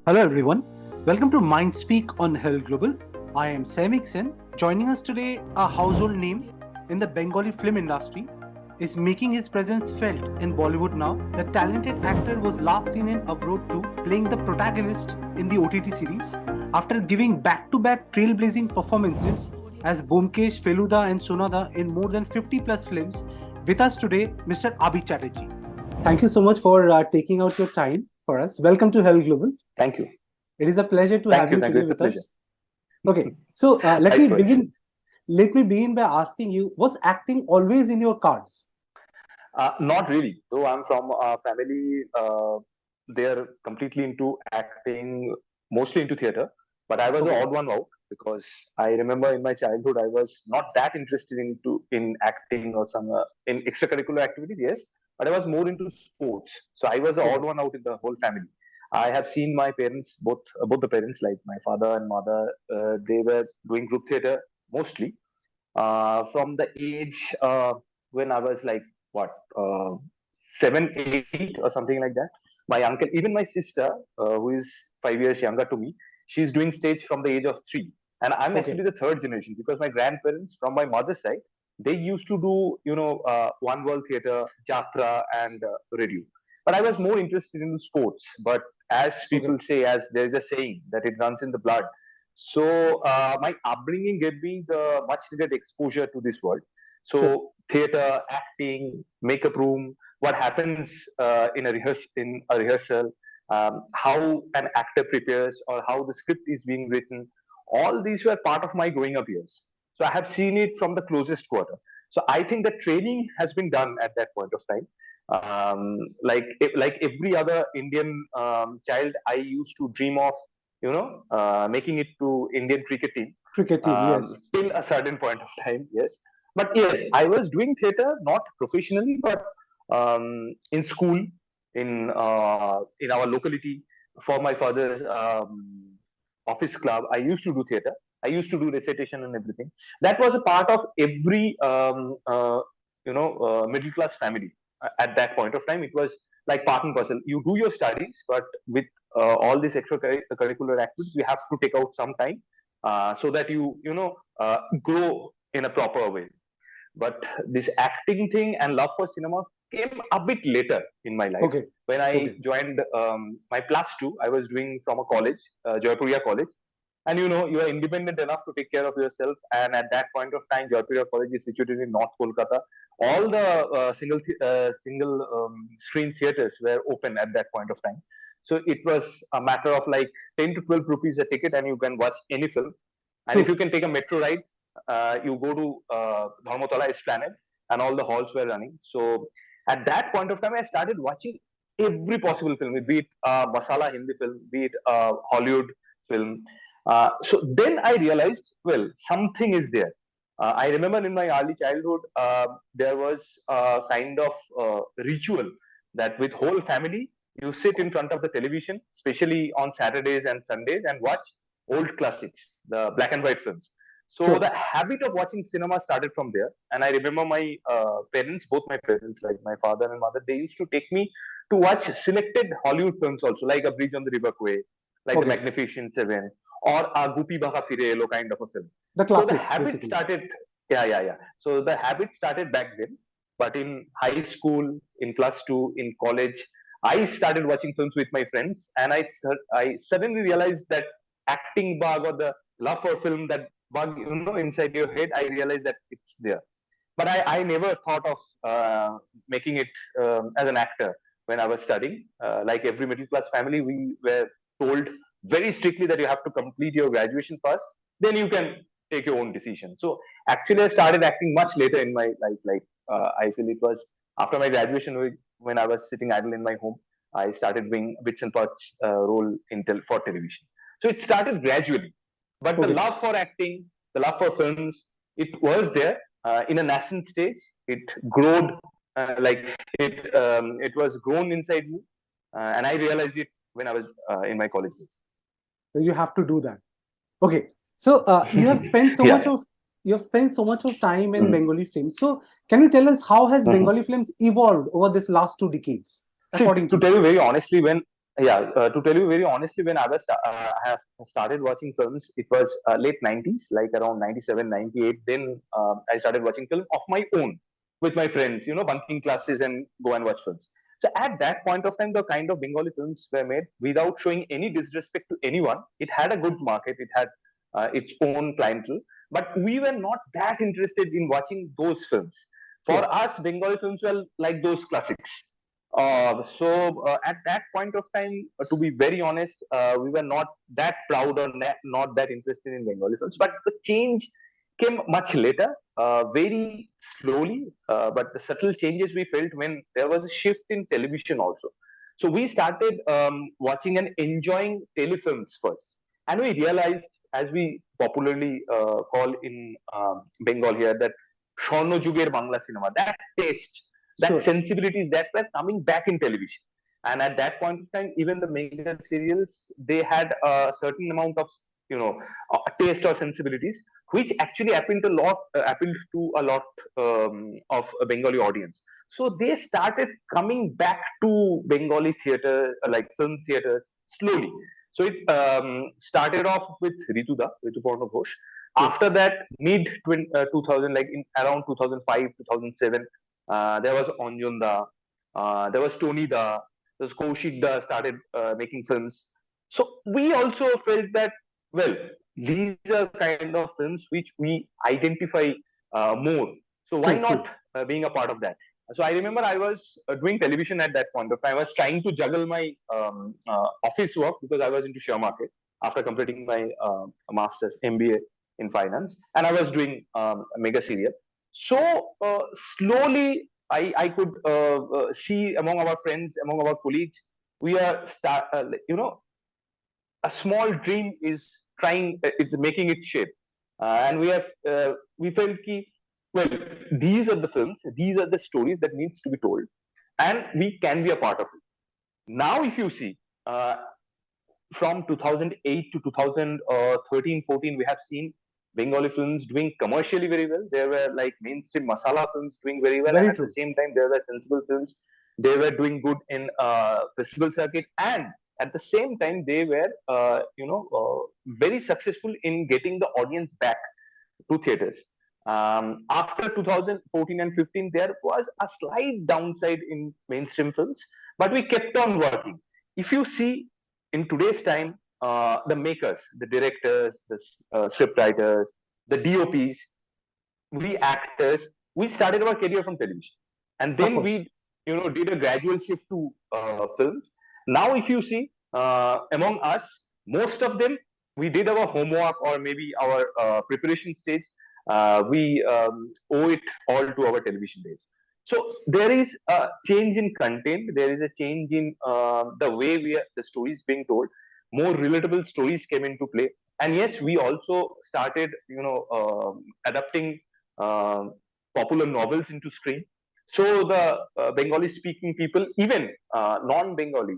Hello everyone, welcome to Mindspeak on Herald Global. I am Saimik Sen. Joining us today, a household name in the Bengali film industry, is making his presence felt in Bollywood now. The talented actor was last seen in Avrodh 2, playing the protagonist in the OTT series. After giving back-to-back trailblazing performances as Byomkesh, Feluda and Sonada in more than 50 plus films, with us today, Mr. Abir Chatterjee. Thank you so much for taking out your time for us. Welcome to Herald Global. Thank you. It is a pleasure to have you today with us. Okay, so let me begin by asking you: was acting always in your cards? Not really. Though I'm from a family, they're completely into acting, mostly into theater. But I was the odd one out because I remember in my childhood I was not that interested in acting or some in extracurricular activities. Yes, but I was more into sports. So I was the odd one out in the whole family. I have seen my parents, both the parents, like my father and mother, they were doing group theater mostly from the age when I was like what 7, 8 or something like that. My uncle, even my sister, who is 5 years younger to me, she's doing stage from the age of 3, and I'm actually the third generation because my grandparents from my mother's side, they used to do one world theater, jatra, and radio. But I was more interested in sports. But as people say, as there's a saying that it runs in the blood. So my upbringing gave me the much needed exposure to this world. So theater, acting, makeup room, what happens in a rehearsal, how an actor prepares or how the script is being written, all these were part of my growing up years. So I have seen it from the closest quarter. So I think the training has been done at that point of time. Like every other Indian child, I used to dream of making it to Indian cricket team. Yes. Till a certain point of time, yes. But yes, I was doing theater not professionally, but in school, in our locality, for my father's office club. I used to do theater. I used to do recitation and everything. That was a part of every middle class family at that point of time. It was like part and parcel. You do your studies, but with all these extracurricular activities, you have to take out some time so that you grow in a proper way. But this acting thing and love for cinema came a bit later in my life. When I joined my +2, I was doing from a college, Joypuria College. And you are independent enough to take care of yourself. And at that point of time, Joypuria College is situated in North Kolkata. All the single screen theaters were open at that point of time. So it was a matter of like 10 to 12 rupees a ticket, and you can watch any film. And if you can take a metro ride, you go to Dharmotala Esplanade, and all the halls were running. So at that point of time, I started watching every possible film, be it masala Hindi film, be it Hollywood film. So then I realized, well, something is there. I remember in my early childhood, there was a kind of ritual that with whole family, you sit in front of the television, especially on Saturdays and Sundays, and watch old classics, the black and white films. So the habit of watching cinema started from there. And I remember my parents, both my parents, like my father and mother, they used to take me to watch selected Hollywood films also, like A Bridge on the River Kwai, like The Magnificent Seven, or a Gupi Baka Fire Elo kind of a film. The classics, so the habit started, yeah. So the habit started back then. But in high school, in +2, in college, I started watching films with my friends, and I suddenly realized that acting bug or the love for film, that bug inside your head, I realized that it's there. But I never thought of making it as an actor when I was studying. Like every middle class family, we were told very strictly that you have to complete your graduation first, then you can take your own decision. So actually, I started acting much later in my life. Like I feel it was after my graduation, when I was sitting idle in my home, I started doing bits and parts role for television. So it started gradually. But the love for acting, the love for films, it was there in a nascent stage. It growed it was grown inside me, and I realized it when I was in my college days. So you have to do that. Okay, so you have spent so much of time in Bengali films. So can you tell us how has Bengali films evolved over this last 2 decades? See, to tell you very honestly, when Yeah, to tell you very honestly, when I have started watching films, it was late 90s, like around 97, 98. Then I started watching film of my own with my friends, bunking classes and go and watch films. So at that point of time, the kind of Bengali films were made without showing any disrespect to anyone. It had a good market, it had its own clientele, but we were not that interested in watching those films. For Yes. us, Bengali films were like those classics. At that point of time, to be very honest, we were not that proud or not that interested in Bengali films. But the change came much later, very slowly. But the subtle changes we felt when there was a shift in television also. So we started watching and enjoying telefilms first, and we realized, as we popularly call in Bengal here, that Swarno Juger Bangla cinema, that taste, that Sure. sensibilities that were coming back in television. And at that point of time, even the mega serials, they had a certain amount of taste or sensibilities, which actually appealed to a lot of a Bengali audience. So they started coming back to Bengali theater, like film theaters, slowly. So it started off with Ritu Porno Ghosh. Yes. After that, mid 2000, like in around 2005, 2007, there was Anjan Da, there was Tony Da, there was Kaushik Da started making films. So we also felt that, well, these are kind of films which we identify more. So why True. not True. being a part of that? So I remember I was doing television at that point of time. I was trying to juggle my office work because I was into share market after completing my master's MBA in finance, and I was doing a mega serial. So slowly, I could see among our friends, among our colleagues, we are a small dream is making its shape, and we felt ki, well, these are the films, these are the stories that needs to be told, and we can be a part of it. Now, if you see, from 2008 to 2013, 14, we have seen Bengali films doing commercially very well. There were like mainstream masala films doing very well, and Very at the true. same time, there were sensible films. They were doing good in festival circuit, and at the same time, they were very successful in getting the audience back to theaters. After 2014 and 15, there was a slight downside in mainstream films, but we kept on working. If you see in today's time, the makers, the directors, the script writers, the DOPs, we actors, we started our career from television, and Of then course. we did a gradual shift to films. Now, if you see among us, most of them we did our homework or maybe our preparation stage. We owe it all to our television days. So there is a change in content. There is a change in the way the stories being told. More relatable stories came into play, and yes, we also started adapting uh, popular novels into screen. So the Bengali speaking people, even non-Bengali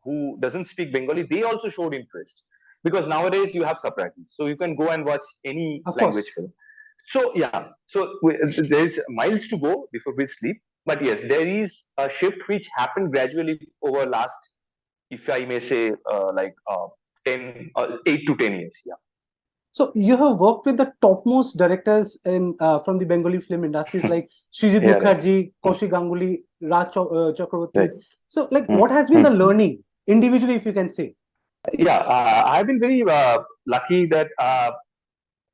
who doesn't speak Bengali, they also showed interest, because nowadays you have subtitles, so you can go and watch any Of language course. film. So yeah, so there is miles to go before we sleep, but yes, there is a shift which happened gradually over last, if I may say, 8 to 10 years. Yeah, So you have worked with the topmost directors in from the Bengali film industries like Srijit yeah, right. Mukherjee, Hmm. Kaushik Ganguly, Chakraborty. Right. So, like, Hmm. what has been Hmm. the learning individually, if you can say? Yeah, I've been very lucky that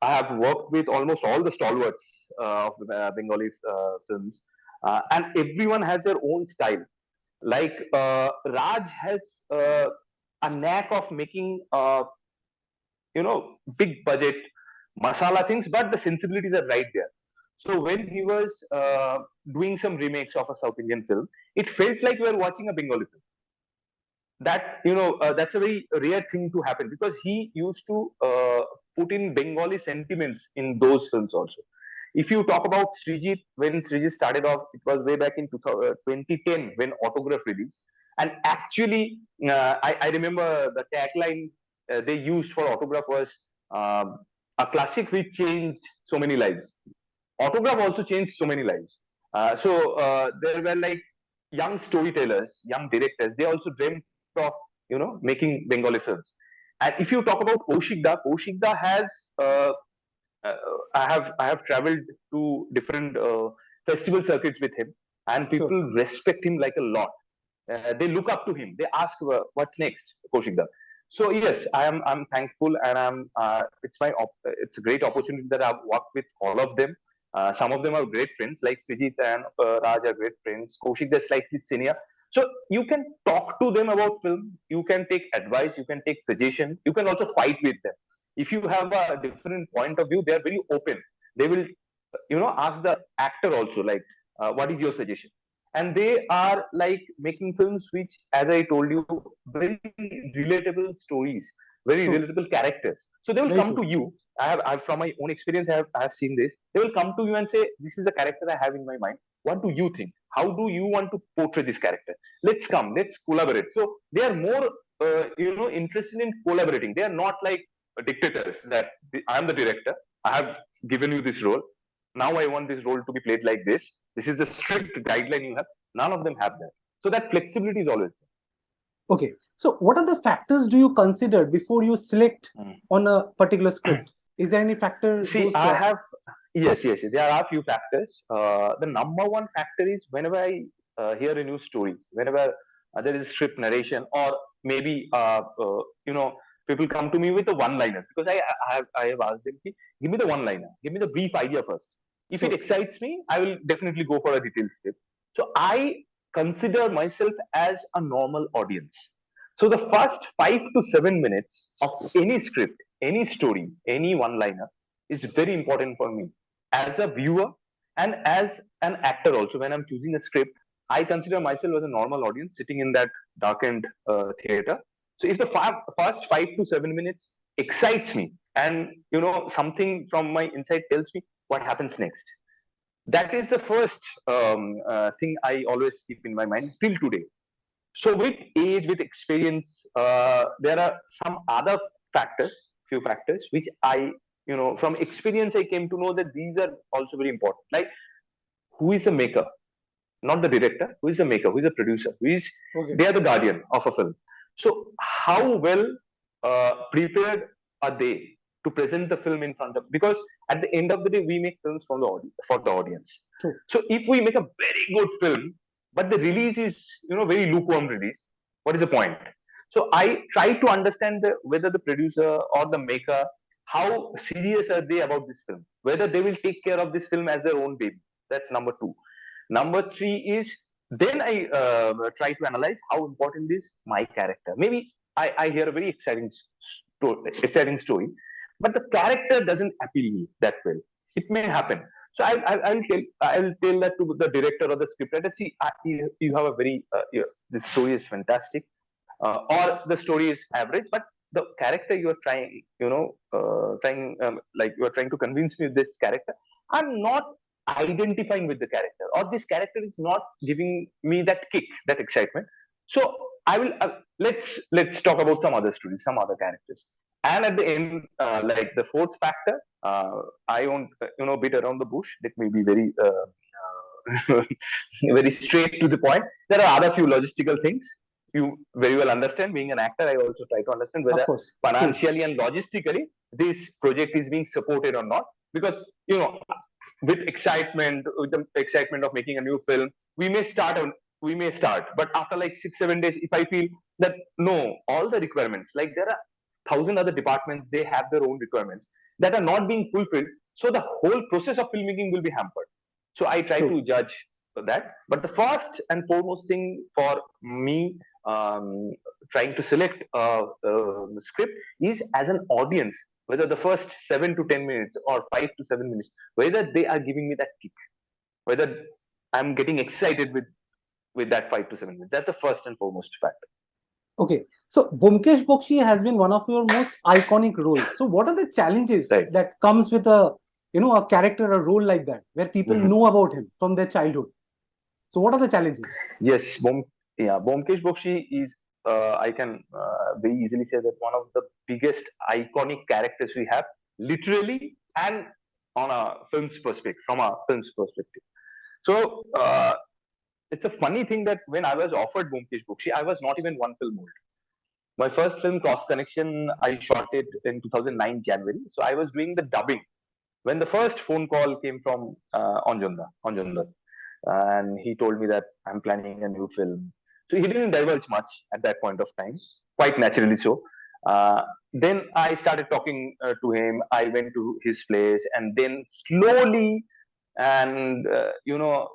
I have worked with almost all the stalwarts of Bengali films, and everyone has their own style. Like Raj has a knack of making big budget masala things, but the sensibilities are right there. So when he was doing some remakes of a South Indian film, it felt like we were watching a Bengali film. That's a very rare thing to happen, because he used to put in Bengali sentiments in those films also. If you talk about Srijit, when Srijit started off, it was way back in 2010 when Autograph released. And actually, I remember the tagline they used for Autograph was a classic which changed so many lives. Autograph also changed so many lives. So there were like young storytellers, young directors. They also dreamt of making Bengali films. And if you talk about Kaushik Da has uh, I have traveled to different festival circuits with him, and Sure. people respect him like a lot. They look up to him. They ask, "What's next, Kaushik Da?" So yes, I'm thankful, and it's a great opportunity that I've worked with all of them. Some of them are great friends, like Srijit and Raj are great friends. Kaushik, they're slightly senior, so you can talk to them about film. You can take advice. You can take suggestion. You can also fight with them. If you have a different point of view, they are very open. They will, ask the actor also, like, what is your suggestion? And they are like making films which, as I told you, very relatable stories, very True. relatable characters. So they will Very come true. to you. I have from my own experience, I have seen this. They will come to you and say, "This is a character I have in my mind. What do you think? How do you want to portray this character? Let's collaborate." So they are more, interested in collaborating. They are not like dictators that I am the director. I have given you this role. Now I want this role to be played like this. This is the strict guideline you have. None of them have that. So that flexibility is always Okay. So what are the factors do you consider before you select there. on a particular script? Is there any factor See, those I have yes. There are a few factors. The number one factor is whenever I hear a new story, whenever there is script narration, or maybe people come to me with a one-liner, because I have asked them, give me the one-liner, give me the brief idea first. If it sure. excites me, I will definitely go for a detailed script. So I consider myself as a normal audience. So the first 5 to 7 minutes of any script, any story, any one-liner is very important for me as a viewer and as an actor also. When I'm choosing a script, I consider myself as a normal audience sitting in that darkened theater. So if the first 5 to 7 minutes excites me, and something from my inside tells me what happens next, that is the first thing I always keep in my mind till today. So with age, with experience, there are some other factors, few factors, which from experience, I came to know that these are also very important. Like, who is the maker? Not the director. Who is the maker? Who is the producer? Okay. They are the guardian of a film. So how well prepared are they to present the film in front of? Because at the end of the day, we make films from the audience, for the audience. True. So if we make a very good film, but the release is very lukewarm release, what is the point? So I try to understand whether the producer or the maker, how serious are they about this film, whether they will take care of this film as their own baby. That's number two. Number three is, then I try to analyze how important is my character. Maybe I hear a very exciting story, but the character doesn't appeal me that well. It may happen. So I'll tell that to the director or the scriptwriter. See, you have a very this story is fantastic, or the story is average, but the character you are trying, like you are trying to convince me of this character, I'm not identifying with the character, or this character is not giving me that kick, that excitement. So I will let's talk about some other stories, some other characters, and at the end, like the fourth factor, I won't beat around the bush. Let me be very very straight to the point. There are other few logistical things you very well understand. Being an actor, I also try to understand Of whether course. True. financially and logistically this project is being supported or not. Because with excitement, with the excitement of making a new film, we may start, but after like 6 7 days, if I feel that no, all the requirements, like there are thousand other departments, they have their own requirements that are not being fulfilled, so the whole process of filmmaking will be hampered. So I try True. to judge that. But the first and foremost thing for me, trying to select a script, is as an audience, whether the first 7 to 10 minutes or 5 to 7 minutes, whether they are giving me that kick, whether I'm getting excited with that 5 to 7 minutes. That's the first and foremost factor. Okay. So Byomkesh Gotro has been one of your most iconic roles. So what are the challenges Right. that comes with a a character, a role like that, where people know about him from their childhood? So what are the challenges? Yes, Byomkesh Gotro is, I can very easily say that one of the biggest iconic characters we have, literally and on a film's perspective, from a film's perspective. So it's a funny thing that when I was offered Byomkesh Gotro, I was not even one film old. My first film, Cross Connection, I shot it in 2009 January. So I was doing the dubbing when the first phone call came from Anjanda, and he told me that I'm planning a new film. So he didn't divulge much at that point of time, quite naturally so. Uh, then I started talking to him. I went to his place, and then slowly and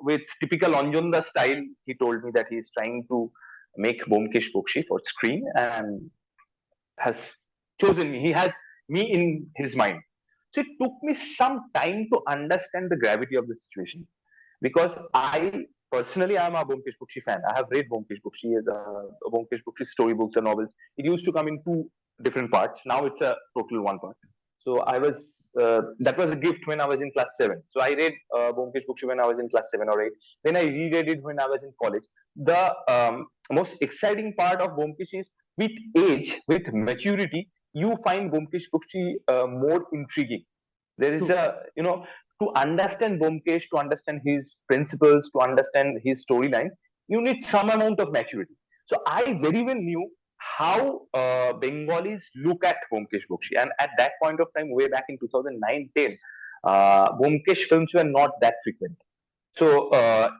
with typical Anjanda style, he told me that he's trying to make Byomkesh Gotro for screen and has chosen me. He has me in his mind. So it took me some time to understand the gravity of the situation because I personally am a Byomkesh Gotro fan. I have read Byomkesh Gotro storybooks and novels. It used to come in two different parts. Now it's a total one part. So that was a gift when I was in class 7. So I read Byomkesh Gotro when I was in class 7 or 8. Then I reread it when I was in college. The most exciting part of Byomkesh is with age, with maturity, you find Byomkesh Gotro more intriguing. There is to understand Byomkesh, to understand his principles, to understand his storyline, you need some amount of maturity. So I very well knew how Bengalis look at Byomkesh Gotro, and at that point of time, way back in 2009-10, Byomkesh films were not that frequent. So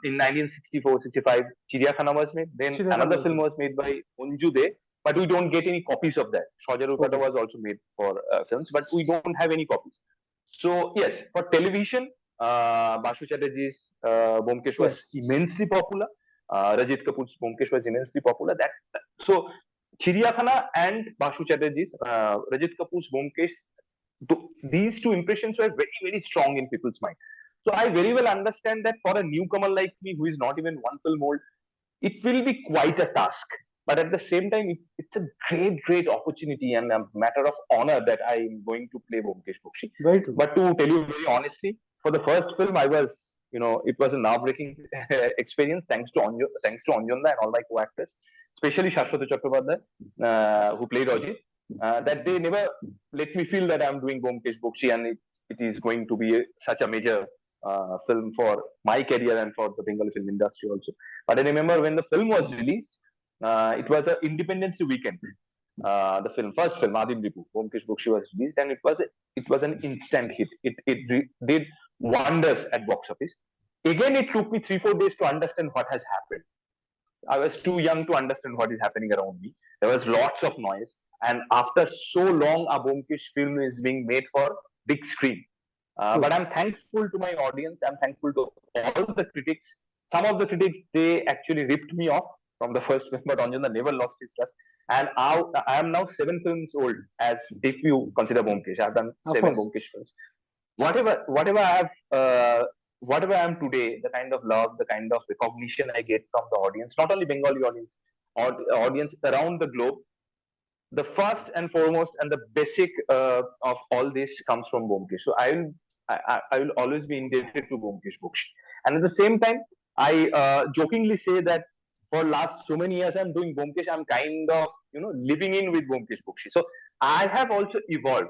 in 1964-65, Chiriyakhana was made. Then another film was made by Unju De, but we don't get any copies of that. Shojarukata was also made for films, but we don't have any copies. So yes, for television, Abir Chatterjee's Byomkesh was immensely popular. Rajit Kapoor's Byomkesh was immensely popular. So Chiriyakhana and Abir Chatterjee's Rajit Kapoor's Byomkesh, these two impressions were very, very strong in people's mind. So I very well understand that for a newcomer like me who is not even one film old, it will be quite a task. But at the same time, it's a great, great opportunity and a matter of honor that I am going to play Byomkesh Gotro. Very true. But to tell you very honestly, for the first film, it was a nerve-breaking experience thanks to Anjanda and all my co-actors, especially Shashwat Chattopadhyay, who played Ajit. That they never let me feel that I'm doing Byomkesh Gotro and it is going to be such a major film for my career and for the Bengali film industry also. But I remember when the film was released, it was an Independence Day weekend. The first film, Adim Ripu, Byomkesh Gotro was released, and it was an instant hit. It did wonders at box office. Again, it took me 3-4 days to understand what has happened. I was too young to understand what is happening around me. There was lots of noise, and after so long, a Byomkesh film is being made for big screen. But I'm thankful to my audience. I'm thankful to all the critics. Some of the critics, they actually ripped me off from the first film, but Anjanda never lost his trust. And I am now 7 films old, as if you consider Byomkesh. I've done 7 Byomkesh films. Whatever I am today, the kind of love, the kind of recognition I get from the audience, not only Bengali audience, audience around the globe, the first and foremost and the basic of all this comes from Byomkesh. So I will always be indebted to Byomkesh Gotro. And at the same time, I jokingly say that for last so many years I'm doing Byomkesh, I'm kind of living in with Byomkesh Gotro. So I have also evolved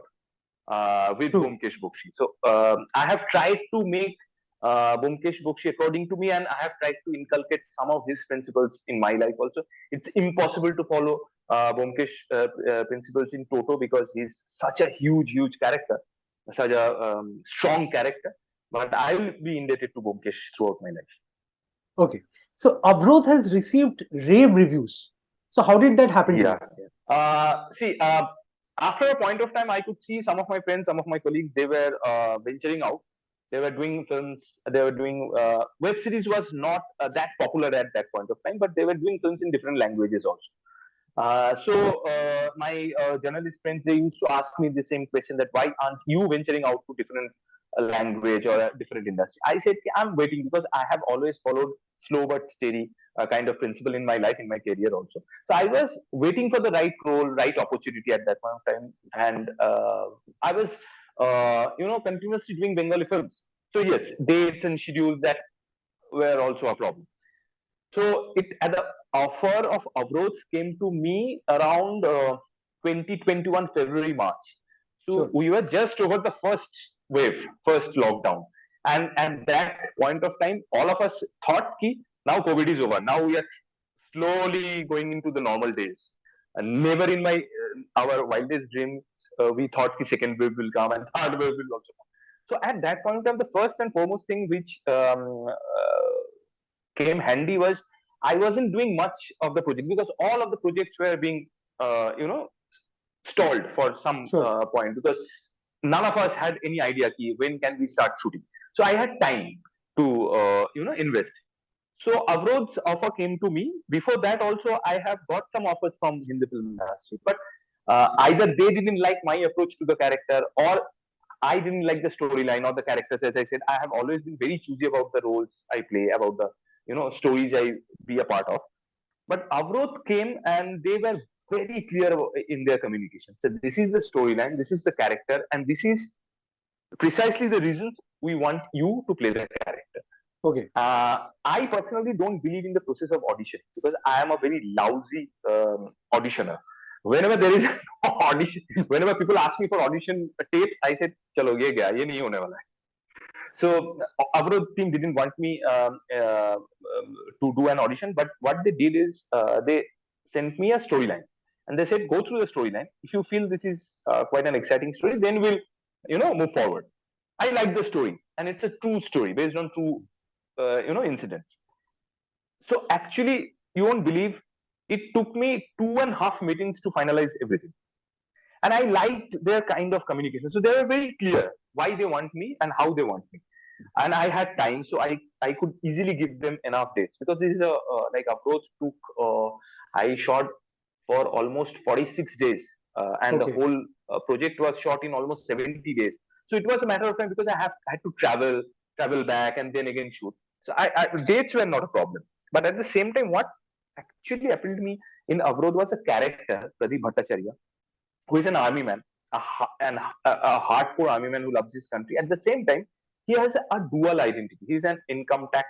with Byomkesh Gotro. So I have tried to make Byomkesh Gotro according to me, and I have tried to inculcate some of his principles in my life also. It's impossible to follow Byomkesh principles in toto because he's such a huge character, such a strong character. But I will be indebted to Byomkesh throughout my life. Okay. So Avrodh has received rave reviews. So how did that happen? See, after a point of time, I could see some of my friends, some of my colleagues, they were venturing out. They were doing films. They were doing web series was not that popular at that point of time, but they were doing films in different languages also. So my journalist friends, they used to ask me the same question, that why aren't you venturing out to different language or a different industry? I said I'm waiting because I have always followed slow but steady kind of principle in my life, in my career also. So I was waiting for the right role, right opportunity at that point of time, and I was continuously doing Bengali films. So yes, dates and schedules, that were also a problem. So the offer of Avrodh came to me around 2021 February March. So we were just over the first wave, first lockdown, and at that point of time, all of us thought ki now COVID is over. Now we are slowly going into the normal days. Never in my our wildest dreams we thought the second wave will come and third wave will also come. So at that point of time, the first and foremost thing which came handy was I wasn't doing much of the project because all of the projects were being stalled for some Sure. point because none of us had any idea when can we start shooting. So I had time to invest. So Avrodh's offer came to me. Before that, also I have got some offers from Hindi film industry, but either they didn't like my approach to the character, or I didn't like the storyline or the characters. As I said, I have always been very choosy about the roles I play, about the stories I be a part of. But Avrodh came and they were very clear in their communication. So this is the storyline, this is the character, and this is precisely the reasons we want you to play that character. Okay. I personally don't believe in the process of audition because I am a very lousy auditioner. Whenever there is audition, whenever people ask me for audition tapes, I said, "Chalo, ye gaya, ye nahi hone wala hai." So Avrodh team didn't want me to do an audition, but what they did is they sent me a storyline, and they said, "Go through the storyline. If you feel this is quite an exciting story, then we'll move forward." I like the story, and it's a true story based on true incidents. So actually, you won't believe it took me 2.5 meetings to finalize everything. And I liked their kind of communication. So they were very clear why they want me and how they want me. And I had time, so I could easily give them enough dates because this is a like approach took. I shot for almost 46 days, and the whole project was shot in almost 70 days. So it was a matter of time because I had to travel back, and then again shoot. So dates were not a problem. But at the same time, what actually appealed to me in Avrodh was a character, Pradeep Bhattacharya, who is an army man, a hardcore army man who loves his country. At the same time, he has a dual identity. He is an income tax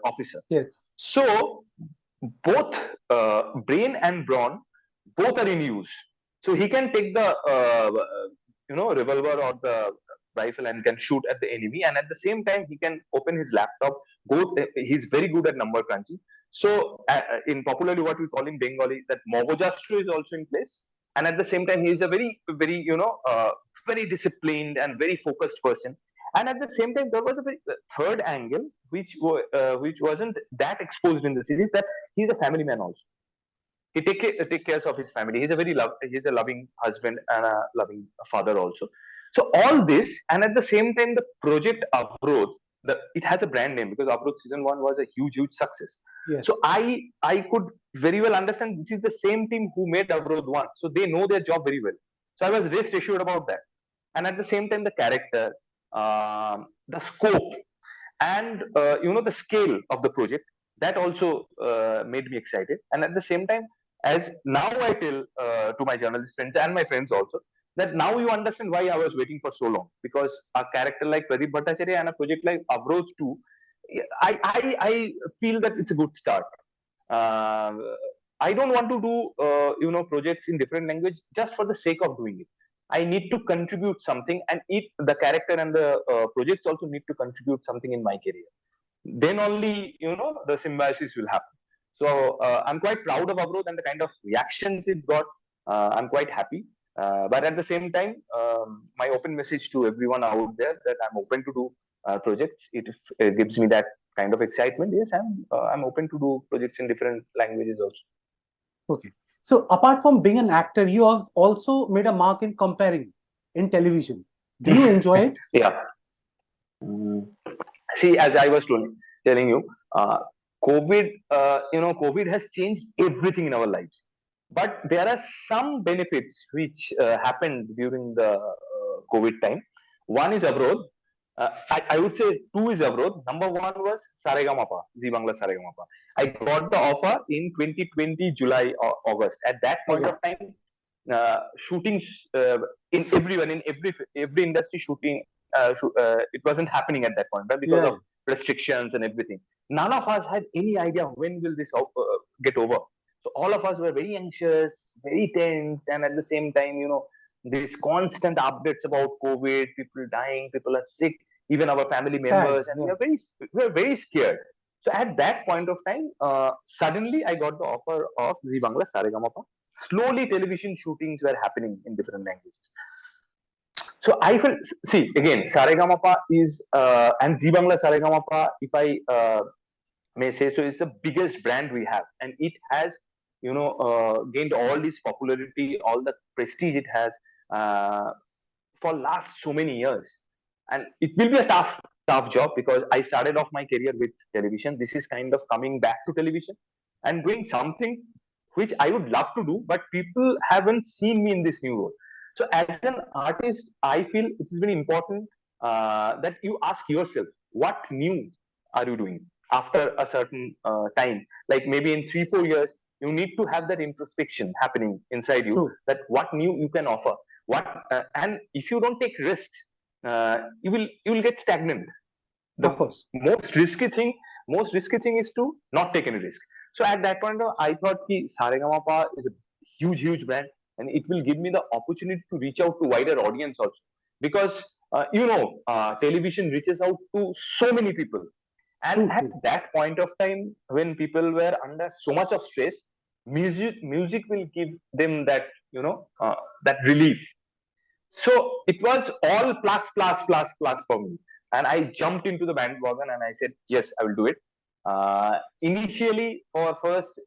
officer. Yes. So both brain and brawn, both are in use. So he can take the revolver or the rifle and can shoot at the enemy, and at the same time he can open his laptop. He's very good at number crunching. So in popularly what we call in Bengali, that Mogojastro is also in place, and at the same time he is a very very disciplined and very focused person. And at the same time there was a very third angle which wasn't that exposed in the series, that he's a family man also. He take care of his family. He's a loving husband and a loving father also. So all this, and at the same time the project Avrodh, it has a brand name because Avrodh season 1 was a huge success. Yes. So I could very well understand this is the same team who made Avrodh 1, so they know their job very well. So I was rest assured about that. And at the same time the character, the scope, and the scale of the project, that also made me excited. And at the same time, as now I tell to my journalist friends and my friends also, that now you understand why I was waiting for so long, because a character like Pradeep Bhattacharya and a project like Avrodh 2, I feel that it's a good start. uh, I don't want to do projects in different language just for the sake of doing it. I need to contribute something, and the character and the projects also need to contribute something in my career. Then only the symbiosis will happen. So I'm quite proud of Avrodh and the kind of reactions it got. I'm quite happy. But at the same time, my open message to everyone out there that I'm open to do projects. It gives me that kind of excitement. Yes, I'm open to do projects in different languages also. Okay. So apart from being an actor, you have also made a mark in comparing in television. Do you enjoy it? Yeah. See, as I was telling you, COVID has changed everything in our lives. But there are some benefits which happened during the COVID time. One is Avrodh. I would say two is Avrodh. Number one was Saregamapa, Zee Bangla Saregamapa. I got the offer in 2020 July or August. At that point of time, shootings in every industry shooting it wasn't happening at that point, right? Because of restrictions and everything. None of us had any idea when will this get over. So all of us were very anxious, very tensed, and at the same time, these constant updates about COVID, people dying, people are sick, even our family members, and we are very scared. So at that point of time, suddenly I got the offer of Zee Bangla Saregamapa. slowly television shootings were happening in different languages. So I felt, see again, Saregamapa is and Zee Bangla Saregamapa, if I may say so, is the biggest brand we have, and it has gained all this popularity, all the prestige it has uh, for last so many years. And it will be a tough job, because I started off my career with television. This is kind of coming back to television and doing something which I would love to do, but people haven't seen me in this new role. So as an artist, I feel it is very important that you ask yourself, what new are you doing after a certain time? Like maybe in 3-4 years, you need to have that introspection happening inside you, True. that what new you can offer, what and if you don't take risks, you will get stagnant. The Of course. most risky thing is to not take any risk. So at that point I thought ki Saregamapa is a huge brand, and it will give me the opportunity to reach out to wider audience also, because television reaches out to so many people. And True, at true. that point of time, when people were under so much of stress, music will give them that that relief. So it was all plus for me. And I jumped into the bandwagon and I said, yes, I will do it. Initially, for first,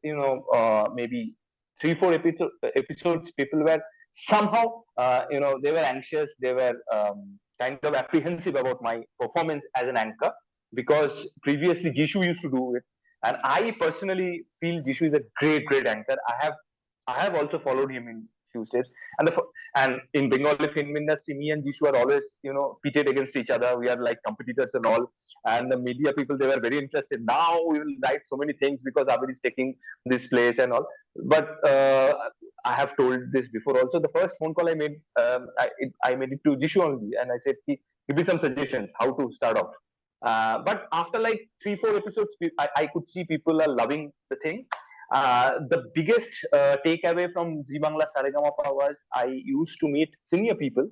maybe 3-4 episodes, people were somehow, they were anxious. They were kind of apprehensive about my performance as an anchor, because previously Jishu used to do it. And I personally feel Jishu is a great anchor. I have also followed him in few steps. And in Bengali film industry, me and Jishu are always, pitted against each other. We are like competitors and all. And the media people, they were very interested. Now we will write so many things because Abir is taking this place and all. But I have told this before also. The first phone call I made, I made it to Jishu only, and I said, give me some suggestions how to start off. But after like 3-4 episodes, I could see people are loving the thing. The biggest takeaway from Zee Bangla Saregamapa was I used to meet senior people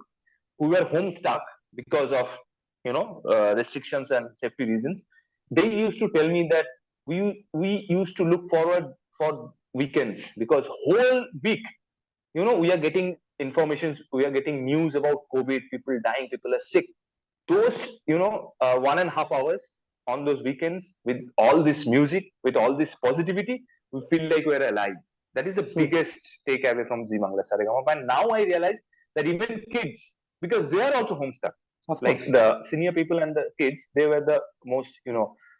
who were home stuck because of restrictions and safety reasons. They used to tell me that we used to look forward for weekends, because whole week we are getting information, we are getting news about COVID, people dying, people are sick. Those 1.5 hours on those weekends, with all this music, with all this positivity, we feel like we're alive. That is the True. biggest takeaway from Zee Bangla Saregama. And now I realize that even kids, because they are also homestuck, Of like course. the senior people and the kids, they were the most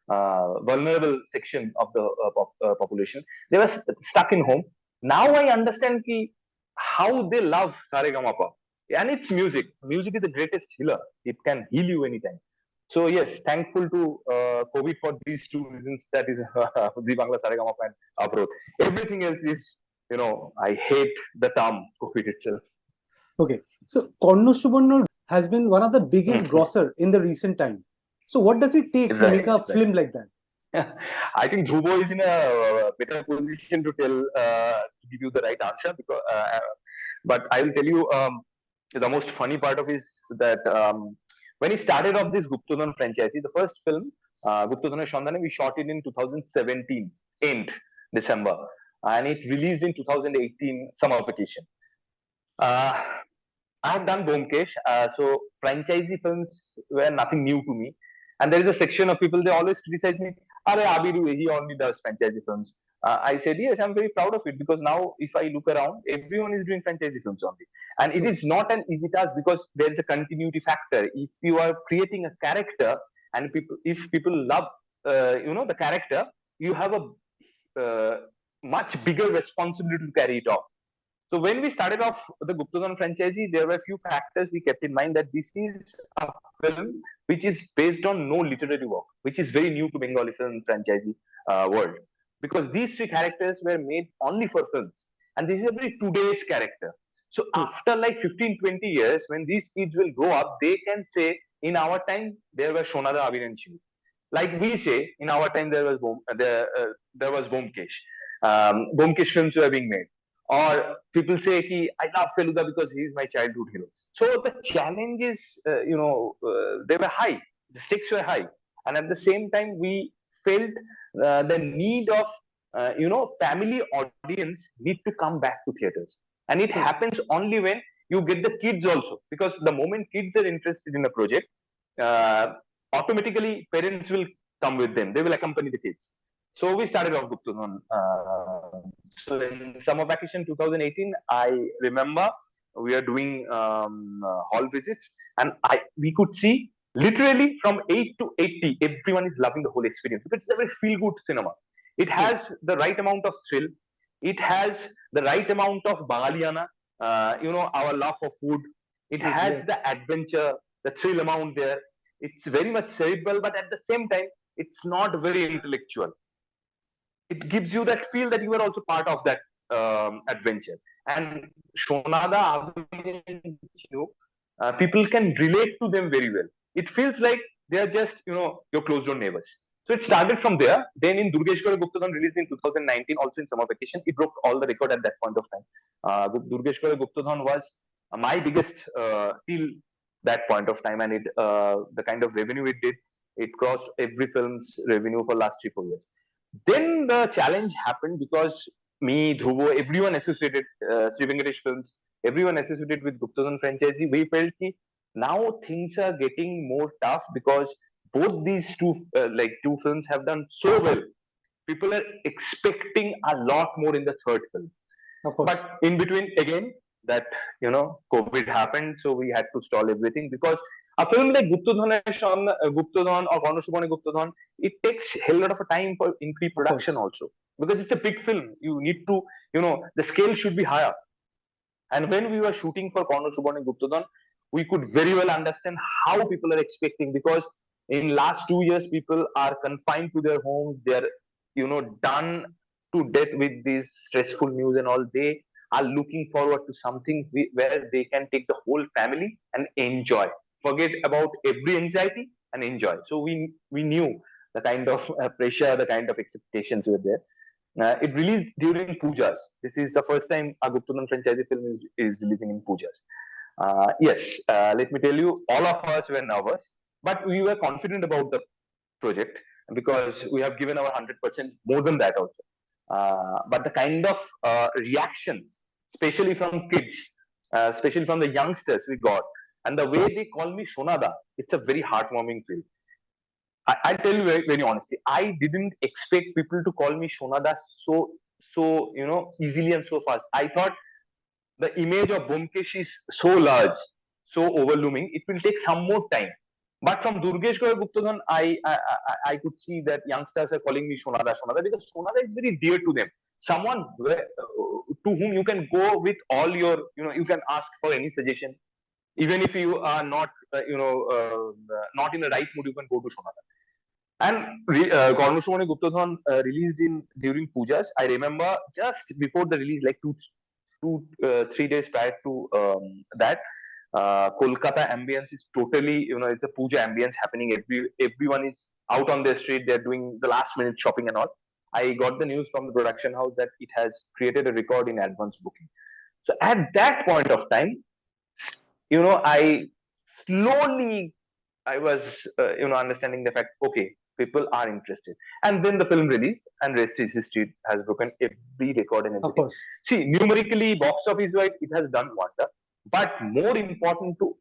vulnerable section of the population. They were stuck in home. Now I understand how they love Saregamapa. And it's music. Music is the greatest healer. It can heal you anytime. So yes, thankful to COVID for these two reasons. That is Zee Bangla Saregamapa and Avrodh. Everything else is, I hate the term COVID itself. Okay. So Korno Suborno has been one of the biggest Mhm. grosser in the recent time. So what does it take to Right, make a right. film like that? I think Dhruvo is in a better position to give you the right answer, because, but I will tell you, the most funny part of is that when he started off this Guptadhan franchise, the first film, Guptadhaner Shandhane, we shot it in 2017, end December, and it released in 2018 summer vacation. Uh, I have done Byomkesh, so franchisee films were nothing new to me. And there is a section of people, they always criticize me, Are Abir, he only does franchisee films. I said, yes, I'm very proud of it, because now if I look around, everyone is doing franchisee films only. And it True. is not an easy task, because there is a continuity factor. If you are creating a character, and if people love, the character, you have a much bigger responsibility to carry it off. So when we started off the Guptadhan franchisee, there were a few factors we kept in mind, that this is a film which is based on no literary work, which is very new to Bengali film franchisee world. Because these three characters were made only for films. And this is a very today's character. So True. after like 15-20 years, when these kids will grow up, they can say, in our time, there were Shonada, Abir and Shivu. Like we say, in our time, there was Byomkesh. Byomkesh films were being made, or people say ki, I love Feluda because he is my childhood hero. So the challenges, they were high. The stakes were high, and at the same time, we felt the need of family audience need to come back to theaters, and it True. happens only when you get the kids also, because the moment kids are interested in a project, uh, automatically parents will come with them, they will accompany the kids. So we started off Guptadhan. So in summer vacation 2018, I remember we are doing hall visits, and we could see literally from 8 to 80, everyone is loving the whole experience because it's a very feel good cinema. It True. has the right amount of thrill. It has the right amount of Bangaliana, our love for food. It Food, has yes. the adventure, the thrill amount there. It's very much cerebral, but at the same time, it's not very intellectual. It gives you that feel that you are also part of that adventure. And Shonada, people can relate to them very well. It feels like they are just, your close door neighbors. So it started from there. Then in Durgeshwar Guptadhan, released in 2019, also in summer vacation, it broke all the record at that point of time. Durgeshwar Guptadhan was my biggest till that point of time, and the kind of revenue it did, it crossed every film's revenue for last 3 4 years. Then the challenge happened because me, Dhruvo, everyone associated Sri Venkatesh films, everyone associated with Guptadhan franchisee, we felt that now things are getting more tough because both these two films have done so well. People are expecting a lot more in the third film. Of course. But in between, again, that COVID happened, so we had to stall everything because a film like Guptadhan or Bornoporichoy Guptadhan, it takes a hell lot of a time for in Of course. pre-production also, because it's a big film. You need to, the scale should be higher. And when we were shooting for Bornoporichoy Guptadhan, we could very well understand how people are expecting, because in last 2 years people are confined to their homes. They are done to death with this stressful news and all. They are looking forward to something where they can take the whole family and enjoy, forget about every anxiety and enjoy. So we knew the kind of pressure, the kind of expectations were there. It released during pujas. This is the first time a Guptadhan franchisee film is releasing in pujas. Yes, let me tell you, all of us were nervous, but we were confident about the project because we have given our 100%, more than that also. But the kind of reactions, especially from kids, especially from the youngsters we got, and the way they call me Shonada, it's a very heartwarming feel. I'll tell you very, very honestly, I didn't expect people to call me Shonada so easily and so fast. I thought the image of Byomkesh is so large, so overlooming, it will take some more time. But from Durgesh Guptadhan, I could see that youngsters are calling me Shonada, because Shonada is very dear to them. Someone to whom you can go with all your, you can ask for any suggestion. Even if you are not, not in the right mood, you can go to Shonada. And Kornushamani Guptadhan released in during pujas. I remember just before the release, like 3 days prior to that, Kolkata ambience is totally, it's a puja ambience happening. Everyone is out on their street. They're doing the last minute shopping and all. I got the news from the production house that it has created a record in advance booking. So at that point of time, I slowly I was, understanding the fact, okay, people are interested. And then the film released, and rest is history. It has broken every record and Of everything. course. See, numerically, box office wise, it has done wonder. But more important to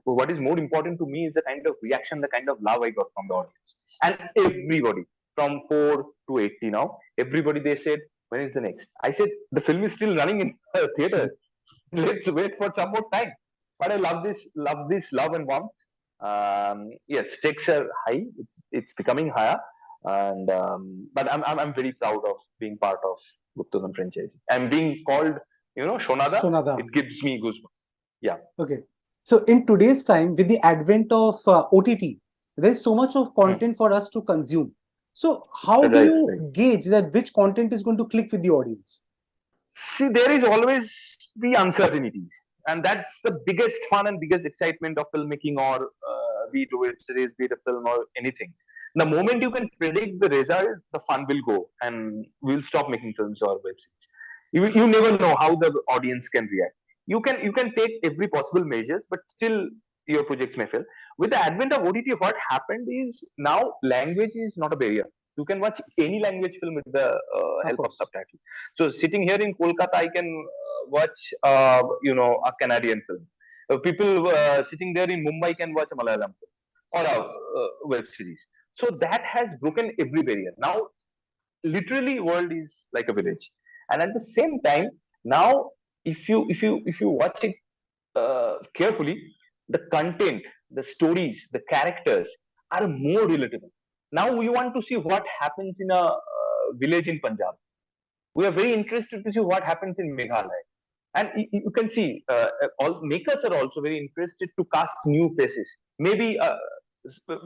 what is more important to me is the kind of reaction, the kind of love I got from the audience, and everybody from 4 to 80 now. Everybody they said, when is the next? I said the film is still running in theater. Let's wait for some more time. But I love and warmth. Yes, stakes are high. It's becoming higher, and but I'm very proud of being part of Guptadhan franchise. I'm being called, Shonada. Sonada. It gives me goosebumps. Yeah. Okay. So in today's time, with the advent of OTT, there's so much of Hmm. content for us to consume. So how do Right. you gauge that which content is going to click with the audience? See, there is always the uncertainties, and that's the biggest fun and biggest excitement of filmmaking, or be it a web series, be it a film, or anything. The moment you can predict the result, the fun will go, and we'll stop making films or web series. You never know how the audience can react. You can take every possible measures, but still your projects may fail. With the advent of OTT, what happened is now language is not a barrier. You can watch any language film with the help of subtitles. So sitting here in Kolkata, I can watch a Canadian film. People sitting there in Mumbai can watch a Malayalam film or a web series. So that has broken every barrier. Now, literally, world is like a village, and at the same time, now if you watch it carefully, the content, the stories, the characters are more relatable. Now we want to see what happens in a village in Punjab. We are very interested to see what happens in Meghalaya. And you can see all makers are also very interested to cast new faces. Maybe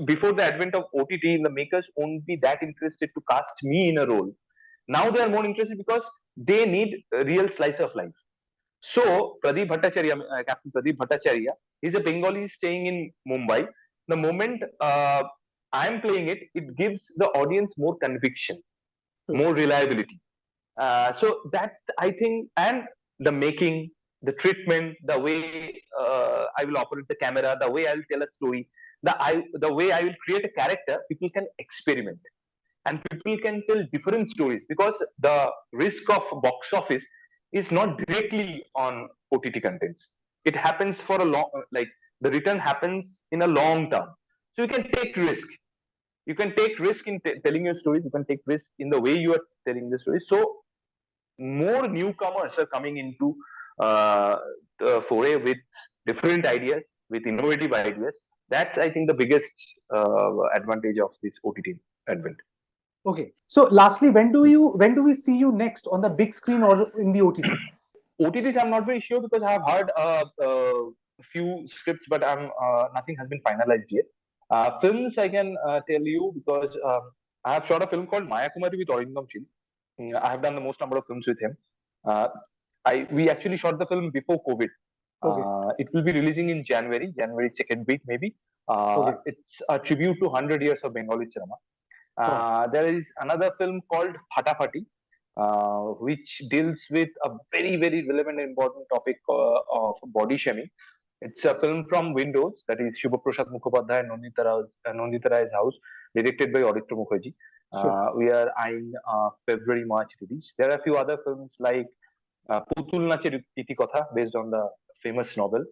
before the advent of OTT, the makers won't be that interested to cast me in a role. Now they are more interested because they need a real slice of life. So Pradeep Bhattacharya, Captain Pradeep Bhattacharya, is a Bengali staying in Mumbai. The moment I am playing it, it gives the audience more conviction, more reliability. So that I think, and the making, the treatment, the way I will operate the camera, the way I will tell a story, the way I will create a character, people can experiment and people can tell different stories because the risk of box office is not directly on OTT contents. It happens for a long, like the return happens in a long term. So you can take risk. You can take risk in telling your stories. You can take risk in the way you are telling the story. So more newcomers are coming into the foray with different ideas, with innovative ideas. That's, I think, the biggest advantage of this OTT advent. Okay. So lastly, when do we see you next on the big screen or in the OTT? OTTs, I'm not very sure because I have heard a few scripts, but nothing has been finalized yet. Films, I can tell you because I have shot a film called Maya Kumari with Orindam Shil. I have done the most number of films with him. We actually shot the film before COVID. It will be releasing in January second week maybe. It's a tribute to 100 years of Bengali cinema. There is another film called Phatafati, which deals with a very, very relevant and important topic of body shaming. It's a film from Windows, that is Shubha Prasad Mukhopadhyay and Nandita Rai's house, directed by Aditya Mukherjee. We are eyeing February, March release. There are a few other films like Putul Nacher Iti Kotha, based on the famous novel,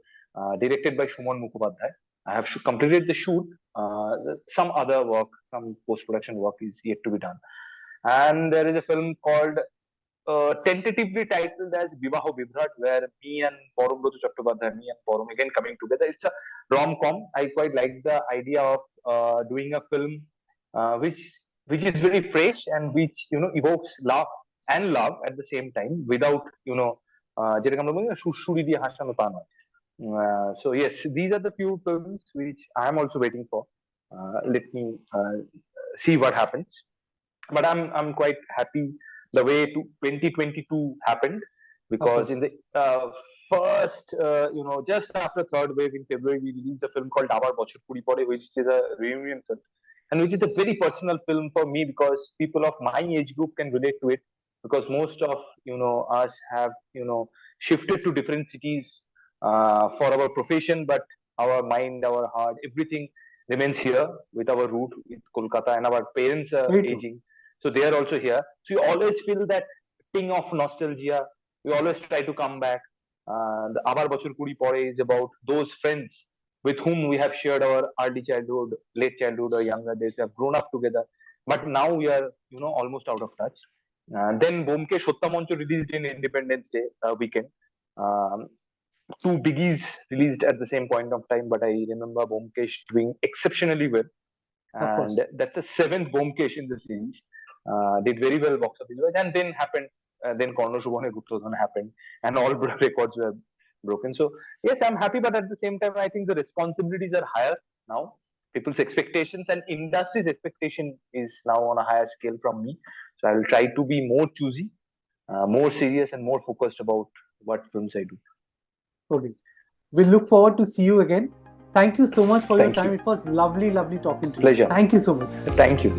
directed by Shumon Mukhopadhyay. I have completed the shoot. Some other work, some post-production work is yet to be done. And there is a film called tentatively titled as Vivaho Vibhrat, where me and Bornoporichoy and Porom again coming together. It's a rom-com. I quite like the idea of doing a film which is very fresh and which evokes love and love at the same time without যেটাকে আমরা বলি না সুড়সুড়ি দিয়ে হাসানো তা নয়. So yes, these are the few films which I am also waiting for. Let me see what happens. But I'm quite happy the way 2022 happened, because in the first just after third wave in February, we released a film called Abir Chatterjee, which is a reunion film, and which is a very personal film for me because people of my age group can relate to it, because most of us have shifted to different cities for our profession, but our mind, our heart, everything remains here with our root with Kolkata, and our parents are aging. So they are also here. So you always feel that ping of nostalgia. We always try to come back. The Abar Bachur Kudi Pore is about those friends with whom we have shared our early childhood, late childhood, or younger days. We have grown up together. But now we are, almost out of touch. Then Byomkesh Gotro released in Independence Day weekend. Two biggies released at the same point of time, but I remember Byomkesh doing exceptionally well. And that's the seventh Byomkesh in the series. Did very well box office, and then happened. Then Karna Shubhane Guptadhan happened, and all records were broken. So yes, I'm happy, but at the same time, I think the responsibilities are higher now. People's expectations and industry's expectation is now on a higher scale from me. So I will try to be more choosy, more serious, and more focused about what films I do. Okay, we look forward to see you again. Thank you so much for your time. It was lovely talking to you. Pleasure. Thank you so much. Thank you.